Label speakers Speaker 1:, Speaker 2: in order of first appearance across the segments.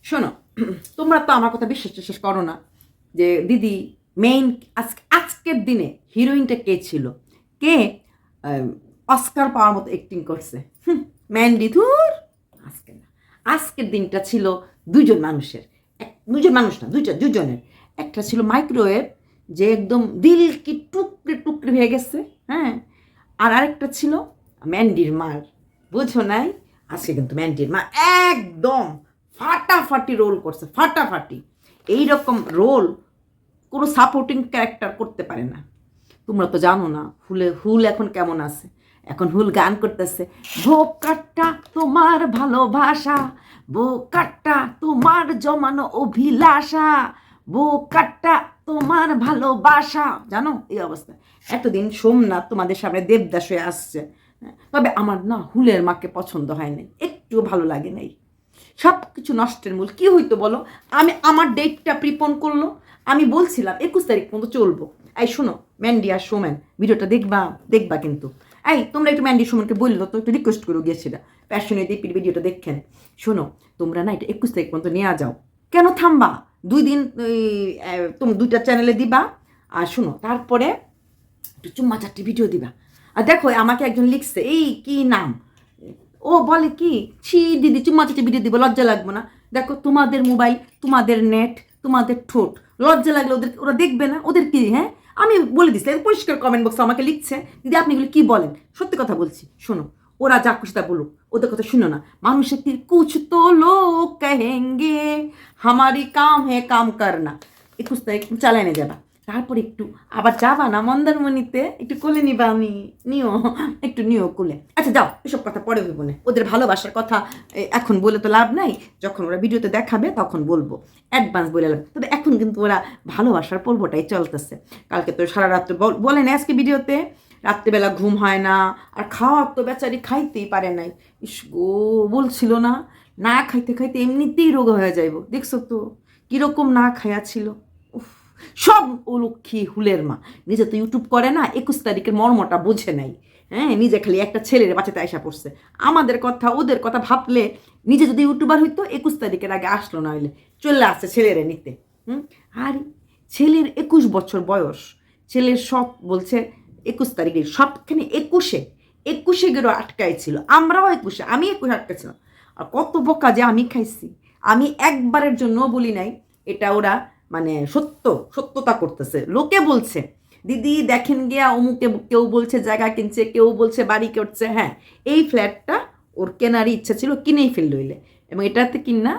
Speaker 1: শোনো, তোমরা তো আমার কথা বিশ্বাস করো না যে দিদি মেইন আজকের দিনে হিরোইনটা কে ছিল, কে অস্কার পাওয়ার মতো অ্যাক্টিং করছে। ম্যান্ডি ধুর, আজকে না, আজকের দিনটা ছিল দুজন মানুষের, দুজন মানুষ না, দুজনের। একটা ছিল মাইক্রোওয়েভ, যে একদম দিল কি টুকরে টুকরে হয়ে গেছে, হ্যাঁ। আর আরেকটা ছিল ম্যান্ডির মার, বুঝো নাই? আজকে কিন্তু ম্যান্ডির মা একদম ফাটাফাটি রোল করছে, ফাটাফাটি। এইরকম রোল কোনো সাপোর্টিং ক্যারেক্টার করতে পারে না। তোমরা তো জানো না হুল এখন কেমন আছে। এখন হুল গান করতেছে, বোকাটা তোমার ভালোবাসা, বোকাটা তোমার জমানো অভিলাষা, বোকাটা তোমার ভালোবাসা। জানো এই অবস্থা। এতদিন সোমনাথ তোমাদের সামনে দেবদাস হয়ে আসছে, তবে আমার না হুলের মাকে পছন্দ হয় নাই, একটুও ভালো লাগে নাই। সব কিছু নষ্টের মূল কী হইতো বলো? আমার ডেটটা প্রিপন করলো, আমি বলছিলাম 21 তারিখ পর্যন্ত চলবো। এই শোনো, ম্যান্ডি আর সোমেন ভিডিওটা দেখবা কিন্তু। এই তোমরা একটু ম্যান্ডি সোমেনকে বললো তো, একটু রিকোয়েস্ট করে গিয়েছিলাম প্যাশনে দীপির ভিডিওটা দেখেন। শোনো, তোমরা না এটা 21 তারিখ পর্যন্ত নিয়ে যাও। কেন থামবা? 2 দিন তুমি 2টা চ্যানেলে দিবা। আর শোনো, তারপরে একটু চুম্মা চারটি ভিডিও দিবা। আর দেখো আমাকে একজন লিখছে, এই কি নাম, ও বলে কি, ছি দিদি চুম্মা চারটি ভিডিও দিব, লজ্জা লাগবো না? দেখো তোমাদের মোবাইল, তোমাদের নেট, তোমাদের ঠোঁট, লজ্জা লাগলে ওরা দেখবে না? ওদের কি? হ্যাঁ, আমি বলে দিচ্ছি, পরিষ্কার কমেন্ট বক্সে আমাকে লিখছে, দিদি আপনি এগুলো কী বলেন? সত্যি কথা বলছি। শোনো, ওরা যা খুশি তা বলুক, ওদের কথা শুনো না। মানুষের কি কুছ তো লোক কহেঙ্গে, হামারি কাম হে কাম করনা। 21 তারিখ চালানে যাবা, তারপর একটু আবার যাবা না মন্দারমণিতে, একটু কোলে নিবা, একটু নিও কোলে। আচ্ছা যাও, এসব কথা পরে বলবো না, ওদের ভালোবাসার কথা এখন বলে তো লাভ নাই। যখন ওরা ভিডিওতে দেখাবে তখন বলবো, অ্যাডভান্স বলে লাভ। তবে এখন কিন্তু ওরা ভালোবাসার পর্বটাই চলতেছে। কালকে তো সারা রাত্রে বলে না আজকে ভিডিওতে, রাত্রিবেলা ঘুম হয় না, আর খাওয়ার তো বেচারি খাইতেই পারে নাই। ইস গো, বলছিল না, না খাইতে খাইতে এমনিতেই রোগ হয়ে যাইব। দেখছো তো কীরকম না খাইয়া ছিল। সব ও লক্ষ্মী হুলের মা, নিজে তো ইউটিউব করে না, 21 তারিখের মর্মটা বোঝে নাই। হ্যাঁ, নিজে খালি একটা ছেলের বাঁচাতে আশা পড়ছে। আমাদের কথা ওদের কথা ভাবলে, নিজে যদি ইউটিউবার হইতো 21 তারিখের আগে আসলো না, হইলে চলে আসছে ছেলেরে নিতে। আর ছেলের 21 বছর বয়স, ছেলের সব বলছে 21 তারিখে, সবখানে 21 গেরো আটকাই ছিল। আমরাও 21, আমি 21 আটকাছিলাম। আর কত বোকা যে আমি খাইছি। আমি একবারের জন্য বলি নাই এটা ওরা মানে সত্যতা করতেছে। লোকে বলছে দিদি দেখেন গিয়া অমুকে, কেউ বলছে জায়গা কিনছে, কেউ বলছে বাড়ি করছে। হ্যাঁ, এই ফ্ল্যাটটা ওর কেনারই ইচ্ছা ছিল, কিনেই ফেলল হইলে, এবং এটাতে কিনা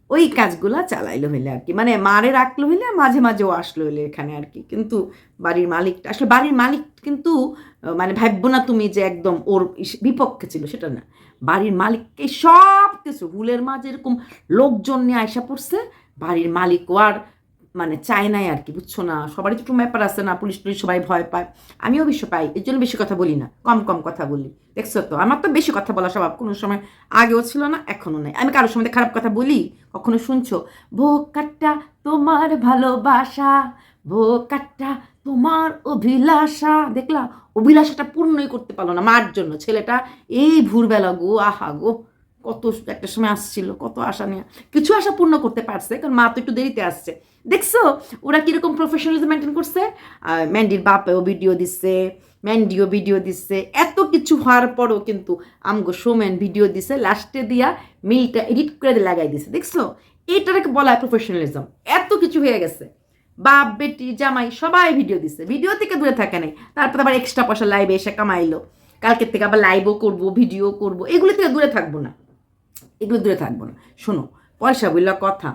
Speaker 1: ওই কাজগুলা চালাইলো হইলে আর কি, মানে মারে রাখলো হইলে, মাঝে মাঝে ও আসলো হইলে এখানে আর কি। কিন্তু বাড়ির মালিকটা আসলে, বাড়ির মালিক কিন্তু মানে ভাববো না তুমি যে একদম ওর বিপক্ষে ছিল, সেটা না। বাড়ির মালিককে সব কিছু, হুলের মা যেরকম লোকজন নিয়ে আয়সা পড়ছে, বাড়ির মালিকও আর মানে চায় নাই আর কি, বুঝছো না? সবারই ছোটো ব্যাপার আছে না, পুলিশ সবাই ভয় পায়, আমিও বেশি পাই, এর জন্য বেশি কথা বলি না, কম কথা বলি। দেখছো তো, আমার তো বেশি কথা বলা স্বভাব, কোনো সময় আগেও ছিল না, এখনও নেই। আমি কারোর সময় খারাপ কথা বলি? কখনো শুনছো? বোকাটা তোমার ভালোবাসা, বোকাটা তোমার অভিলাষা। দেখলা, অভিলাষাটা পূর্ণই করতে পারলো না মার জন্য। ছেলেটা এই ভোরবেলা গো, আহা গো, কত একটা সময় আসছিল, কত আশা নিয়ে কিছু আশা পূর্ণ করতে পারছে, কারণ মা তো একটু দেরিতে আসছে। দেখছো ওরা কীরকম প্রফেশনালিজম মেনটেন করছে। ম্যান্ডির বাপেও ভিডিও দিচ্ছে, ম্যান্ডিও ভিডিও দিচ্ছে, এত কিছু হওয়ার পরও কিন্তু আমগো সোমেন ভিডিও দিছে, লাস্টে দিয়া মিলটা এডিট করে লাগাই দিছে। দেখছো, এটাকে বলা হয় প্রফেশনালিজম। এত কিছু হয়ে গেছে, বাপ বেটি জামাই সবাই ভিডিও দিচ্ছে, ভিডিও থেকে দূরে থাকে নাই। তারপর আবার এক্সট্রা পয়সা লাইভে এসে কামাইলো, কালকের থেকে আবার লাইভও করবো, ভিডিও করবো, এগুলো থেকে দূরে থাকবো না, এগুলো দূরে থাকবো না। শোনো, পয়সা বললা কথা,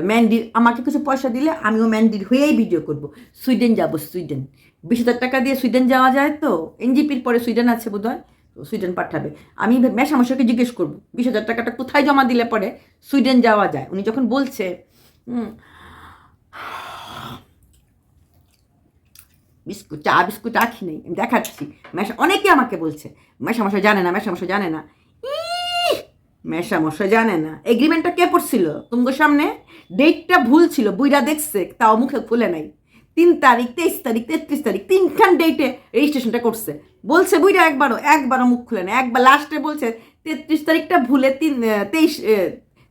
Speaker 1: ম্যান্ডির আমাকে কিছু পয়সা দিলে আমিও ম্যান্ডির হয়েই ভিডিও করব। সুইডেন যাব, সুইডেন 20,000 টাকা দিয়ে সুইডেন যাওয়া যায় তো, এনজিপির পরে সুইডেন আছে বোধ হয়, তো সুইডেন পাঠাবে। আমি মেশামশাইকে জিজ্ঞেস করবো 20,000 টাকাটা কোথায় জমা দিলে পরে সুইডেন যাওয়া যায়। উনি যখন বলছে বিস্কুট রাখি নেই, আমি দেখাচ্ছি। অনেকে আমাকে বলছে মেশামশাই জানে না, মেশামশাই জানে না। মেশামশাই জানে না, এগ্রিমেন্টটা কে পড়ছিল তোমার সামনে? ডেটটা ভুল ছিল, বুইরা দেখছে, তাও মুখে খুলে নাই। 3 তারিখ, 23 তারিখ, 33 তারিখ, 3খান ডেটে রেজিস্ট্রেশনটা করছে। বলছে বুইরা একবারও মুখ খুলে নেয়। একবার লাস্টে বলছে 33 তারিখটা ভুলে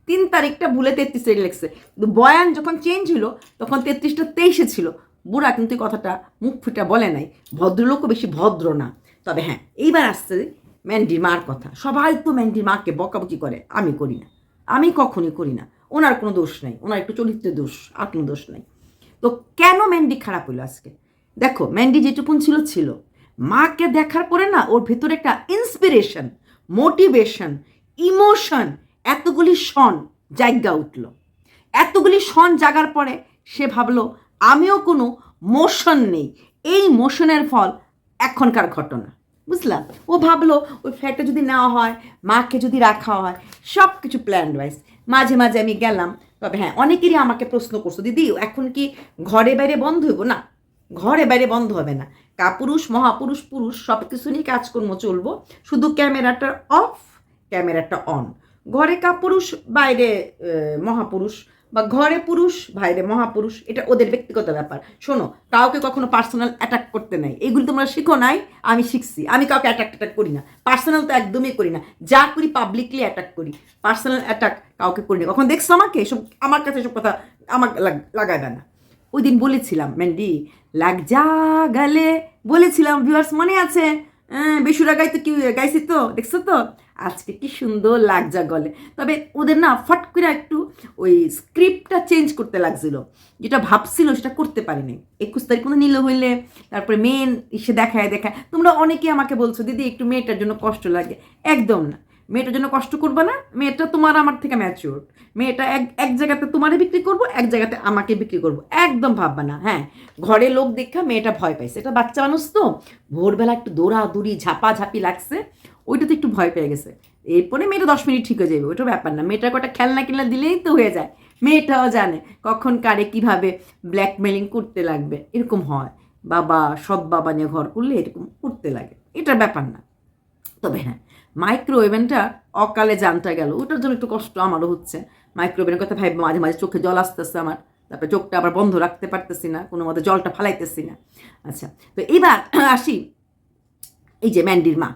Speaker 1: 3 তারিখটা ভুলে 33 তারিখ লিখছে, কিন্তু বয়ান যখন চেঞ্জ হলো তখন 33টা 23-এ ছিল। বুড়া কিন্তু এই কথাটা মুখ ফুটা বলে নাই, ভদ্রলোকও বেশি ভদ্র না। তবে হ্যাঁ, এইবার আসছে ম্যান্ডির মার কথা। সবাই তো ম্যান্ডির মাকে বকাবকি করে, আমি করি না, আমি কখনই করি না। ওনার কোনো দোষ নেই, ওনার একটু চরিত্রের দোষ, আর কোনো দোষ নেই। তো কেন ম্যান্ডি খারাপ হইলো আজকে? দেখো, ম্যান্ডি যেটুকুন ছিল ছিল, মাকে দেখার পরে না ওর ভেতরে একটা ইন্সপিরেশন, মোটিভেশন, ইমোশন, এতগুলি শন জায়গা উঠল। এতগুলি শন জাগার পরে সে ভাবলো আমিও কোনো মোশন নেই, এই মোশনের ফল এখনকার ঘটনা, বুঝলাম। ও ভাবলো ওই ফ্ল্যাটটা যদি নেওয়া হয়, মাকে যদি রাখা হয়, সব কিছু প্ল্যান ওয়াইজ। মাঝে মাঝে আমি গেলাম। তবে হ্যাঁ, অনেকেরই আমাকে প্রশ্ন করছো, দিদি এখন কি ঘরে বাইরে বন্ধ হইব? না, ঘরে বাইরে বন্ধ হবে না। কাপুরুষ, মহাপুরুষ, পুরুষ সব কিছু নিয়ে কাজকর্ম চলবো, শুধু ক্যামেরাটা অফ, ক্যামেরাটা অন। ঘরে কাপুরুষ, বাইরে মহাপুরুষ, বা ঘরে পুরুষ, বাইরে মহাপুরুষ, এটা ওদের ব্যক্তিগত ব্যাপার। শোনো, কাউকে কখনো পার্সোনাল অ্যাটাক করতে নাই, এগুলি তোমরা শিখো নাই, আমি শিখছি। আমি কাউকে অ্যাটাক করি না, পার্সোনাল তো একদমই করি না। যা করি পাবলিকলি অ্যাটাক করি, পার্সোনাল অ্যাটাক কাউকে করি না। কখন দেখছো আমাকে এসব, আমার কাছে এসব কথা আমার লাগাবে না। ওই দিন বলেছিলাম ম্যান্ডি, লাগ যা গালে বলেছিলাম, ভিউয়ার্স মনে আছে? বেসুরা গাইতে কি গাইছি তো, দেখছো তো? আজকে কি সুন্দর লাগজা গলে। তবে ওদের না ফট করে একটু ওই স্ক্রিপ্টটা চেঞ্জ করতে লাগছিল, যেটা ভাবছিল সেটা করতে পারিনি। 21 তারিখ কোনো নিল হইলে তারপরে মেন এসে দেখায়। তোমরা অনেকেই আমাকে বলছো, দিদি একটু মেয়েটার জন্য কষ্ট লাগে। একদম না, মেয়েটার জন্য কষ্ট করবে না। মেয়েটা তোমার আমার থেকে ম্যাচিওর। মেয়েটা এক জায়গাতে তোমারে বিক্রি করবো, এক জায়গাতে আমাকে বিক্রি করবো, একদম ভাববা না। হ্যাঁ, ঘরে লোক দেখা মেয়েটা ভয় পাইছে, এটা বাচ্চা মানুষ তো, ভোরবেলা একটু দৌড়াদৌড়ি ঝাপাঝাপি লাগছে, ওইটাতে একটু ভয় পেয়ে গেছে। এরপরে মেয়েটা 10 মিনিট ঠিক হয়ে যাবে, ওইটা ব্যাপার না। মেয়েটার কটা খেলনা দিলেই তো হয়ে যায়। মেয়েটাও জানে কখন কারে কিভাবে ব্ল্যাকমেলিং করতে লাগবে, এরকম হয়। বাবা, সৎ বাবা নিয়ে ঘর করলে এরকম করতে লাগে, এটা ব্যাপার না। তবে হ্যাঁ, মাইক্রোওয়েভেনটা অকালে জানটা গেল, ওটার জন্য একটু কষ্ট আমারও হচ্ছে। মাইক্রোওয়েভেনের কথা ভাই মাঝে মাঝে চোখে জল আসতেছে আমার, তারপরে চোখটা আবার বন্ধ রাখতে পারতেছি না, কোনো মতো জলটা ফালাইতেছি না। আচ্ছা, তো এবার আসি এই যে ম্যান্ডির মা।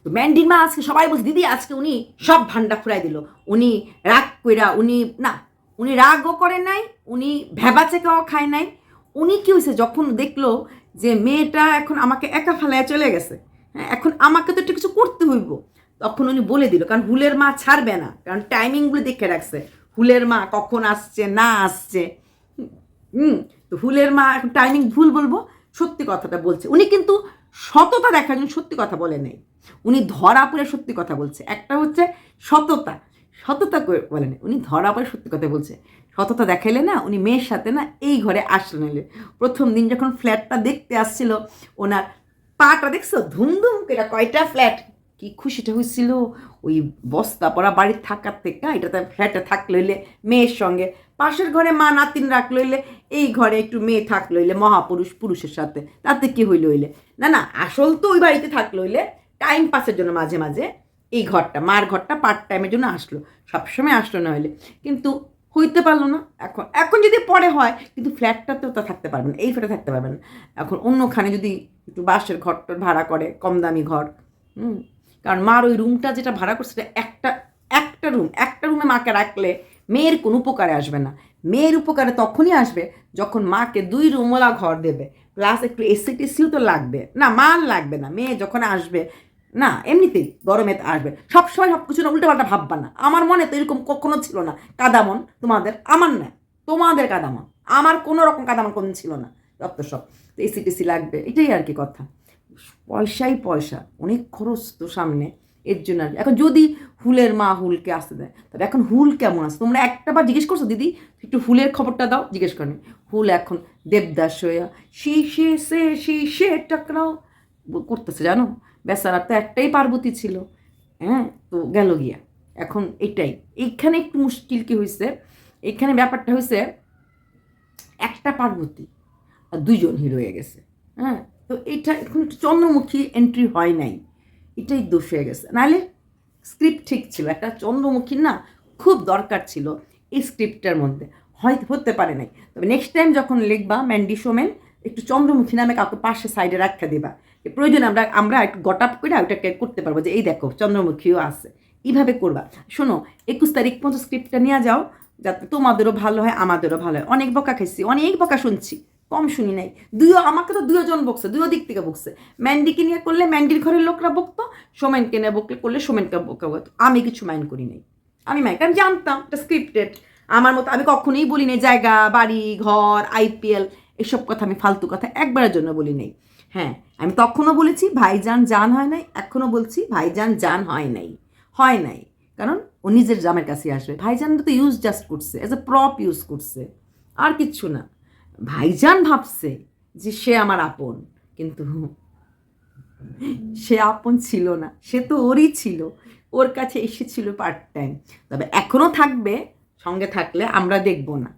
Speaker 1: তো ম্যান্ডির মা আজকে সবাই বলছে, দিদি আজকে উনি সব ভান্ডা ফুরাই দিল। উনি রাগ কইরা, উনি রাগও করে নাই, উনি ভেবাচেকাও খায় নাই। উনি কি হয়েছে, যখন দেখলো যে মেয়েটা এখন আমাকে একা ফেলায় চলে গেছে, হ্যাঁ, এখন আমাকে তো একটু কিছু করতে হইব, তখন উনি বলে দিল। কারণ হুলের মা ছাড়বে না, কারণ টাইমিংগুলো দেখে রাখছে, হুলের মা কখন আসছে না আসছে। তো হুলের মা এখন টাইমিং ভুল বলবো, সত্যি কথাটা বলছে। উনি কিন্তু সততা দেখার জন্য সত্যি কথা বলে নেই, উনি ধরা পড়ে সত্যি কথা বলছে। একটা হচ্ছে সততা বলে নেই, উনি ধরা পড়ে সত্যি কথা বলছে। সততা দেখাইলে না, উনি মেয়ের সাথে না এই ঘরে আসলেন। প্রথম দিন যখন ফ্ল্যাটটা দেখতে আসছিল, ওনার পাটা দেখছো ধুমধুম করে, কয়টা ফ্ল্যাট, কি খুশিটা হয়েছিল। ওই বস্তা পড়া বাড়ির থাকার থেকে এটাতে ফ্ল্যাটে থাকলে হইলে মেয়ের সঙ্গে, পাশের ঘরে মা নাতিন রাখলো হইলে, এই ঘরে একটু মেয়ে থাকলো হইলে মহাপুরুষ পুরুষের সাথে, তাতে কি হইলো হইলে, না আসল তো ওই বাড়িতে থাকলো হইলে টাইম পাসের জন্য মাঝে মাঝে এই ঘরটা, মার ঘরটা পার্ট টাইমের জন্য আসলো, সবসময় আসলো না হইলে। কিন্তু হইতে পারলো না। এখন যদি পরে হয়, কিন্তু ফ্ল্যাটটাতেও তো থাকতে পারবেন, এই ফ্ল্যাটে থাকতে পারবেন। এখন অন্যখানে যদি একটু বাসের ঘরটা ভাড়া করে, কম দামি ঘর, কারণ মার ওই রুমটা যেটা ভাড়া করছে সেটা একটা রুমে মাকে রাখলে মেয়ের কোনো উপকারে আসবে না। মেয়ের উপকারে তখনই আসবে যখন মাকে 2 রুমওয়ালা ঘর দেবে, প্লাস একটু এসি টেসিও তো লাগবে না, মার লাগবে না। মেয়ে যখন আসবে না, এমনিতেই গরমে আসবে, সবসময় সব কিছু না উল্টোপাল্টা ভাববা না। আমার মনে তো এরকম কখনো ছিল না কাদামন তোমাদের, আমার না, তোমাদের কাদামন, আমার কোনো রকম কাদামন কোনদিন ছিল না, যত সব। তো এসি টেসি লাগবে, এটাই আর কি কথা। পয়সাই পয়সা, অনেক খরচ তো সামনে, এর জন্য আর কি। এখন যদি হুলের মা হুলকে আসতে দেয়, তবে এখন হুল কেমন আছে তোমরা একটা বার জিজ্ঞেস করছো, দিদি একটু হুলের খবরটা দাও, জিজ্ঞেস করেনি। হুল এখন দেবদাস হইয়া শীষে টাকরাও করতেছে, জানো। বেচারার তো একটাই পার্বতী ছিল, হ্যাঁ, তো গেল গিয়া। এখন এইখানে একটু মুশকিল কি হয়েছে, এখানে ব্যাপারটা হয়েছে একটা পার্বতী আর 2 জন হিরো হয়ে গেছে, হ্যাঁ। তো এটা এখন একটু চন্দ্রমুখী এন্ট্রি হয় নাই, এটাই দোষ হয়ে গেছে। নাহলে স্ক্রিপ্ট ঠিক ছিল, একটা চন্দ্রমুখীর না খুব দরকার ছিল এই স্ক্রিপ্টটার মধ্যে, হতে পারে নাই। তবে নেক্সট টাইম যখন লিখবা ম্যান্ডি সোমেন, একটু চন্দ্রমুখী নামে কাউকে পাশে সাইডে রাখা দিবা, প্রয়োজনে আমরা একটু গট আপ করে ওইটাকে করতে পারবো যে এই দেখো চন্দ্রমুখীও আছে, এইভাবে করবা। শোনো, 21 তারিখ পর্যন্ত স্ক্রিপ্টটা নিয়ে যাও, যাতে তোমাদেরও ভালো হয় আমাদেরও ভালো হয়। অনেক বকা খাইছি, অনেক বকা শুনছি, কম শুনি নাই। আমাকে তো 2জন বকছে, 2 দিক থেকে বকছে। ম্যান্ডিকে নিয়ে করলে ম্যান্ডির ঘরের লোকরা বকতো, সোমেনকে নিয়ে করলে সোমেনকে বকা বকতো। আমি কিছু মাইন্ড করি নাই, আমি মাইন্ড, কারণ জানতাম এটা স্ক্রিপ্টেড। আমার মতো আমি কখনোই বলি নাই জায়গা বাড়ি ঘর আইপিএল এসব কথা, আমি ফালতু কথা একবারের জন্য বলি নাই। হ্যাঁ, আমি তখনও বলেছি ভাইজান জান হয় নাই, এখনও বলছি ভাইজান জান হয় নাই, হয় নাই, কারণ ও নিজের জামের কাছে আসবে। ভাইজান তো ইউজ জাস্ট করছে, এজ এ প্রপ ইউজ করছে, আর কিচ্ছু না। ভাইজান ভাবছে যে সে আমার আপন, কিন্তু সে আপন ছিল না, সে তো ওরই ছিল, ওর কাছে এসেছিল পার্ট টাইম। তবে এখনও থাকবে, সঙ্গে থাকলে আমরা দেখব না।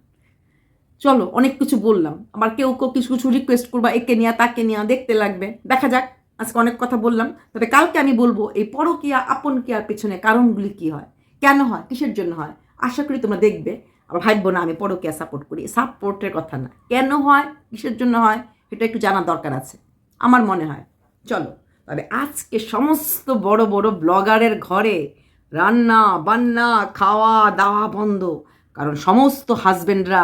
Speaker 1: চলো, অনেক কিছু বললাম, আবার কেউ কেউ কিছু কিছু রিকোয়েস্ট করবা, একে নিয়ে তাকে নিয়ে, দেখতে লাগবে, দেখা যাক। আজকে অনেক কথা বললাম, তবে কালকে আমি বলবো এই পরকীয়া আপন কেয়ার পেছনে কারণগুলি কি হয়, কেন হয়, কিসের জন্য হয়। আশা করি তোমরা দেখবে, আবার ভাববো না আমি পরকীয়া সাপোর্ট করি। সাপোর্টের কথা না, কেন হয়, কিসের জন্য হয়, এটা একটু জানার দরকার আছে আমার মনে হয়। চলো, তবে আজকে সমস্ত বড় বড় ব্লগারের ঘরে রান্না বান্না খাওয়া দাওয়া বন্ধ, কারণ সমস্ত হাজবেন্ডরা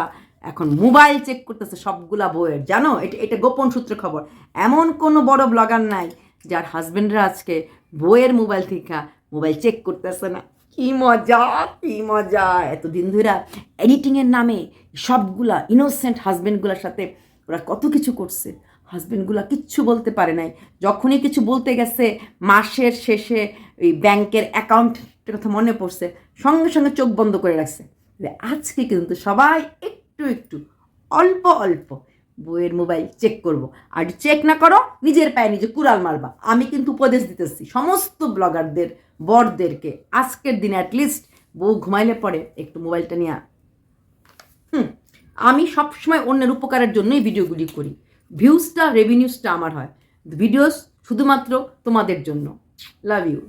Speaker 1: এখন মোবাইল চেক করতেছে সবগুলা বইয়ের। জানো, এটা এটা গোপন সূত্রে খবর, এমন কোনো বড় ব্লগার নাই যার হাজবেন্ডরা আজকে বইয়ের মোবাইল থেকে মোবাইল চেক করতেছে না। কি মজা, কি মজা! এতদিন ধরে এডিটিংয়ের নামে সবগুলা ইনোসেন্ট হাজবেন্ডগুলোর সাথে ওরা কত কিছু করছে, হাজবেন্ডগুলো কিচ্ছু বলতে পারে নাই। যখনই কিছু বলতে গেছে, মাসের শেষে ওই ব্যাংকের অ্যাকাউন্টের কথা মনে পড়ছে, সঙ্গে সঙ্গে চোখ বন্ধ করে রাখছে। আজকে কিন্তু সবাই একটু একটু অল্প অল্প বইয়ের মোবাইল চেক করব। আর চেক না করো, নিজের পায়ে নিজে কুড়াল মারবা। আমি কিন্তু উপদেশ দিতেছি সমস্ত ব্লগারদের বরদেরকে, আজকের দিনে অ্যাটলিস্ট বউ ঘুমাইলে পরে একটু মোবাইলটা নিয়ে। আমি সবসময় অন্যের উপকারের জন্যই ভিডিওগুলি করি, ভিউজটা রেভিনিউজটা আমার হয়, ভিডিওস শুধুমাত্র তোমাদের জন্য। Love you.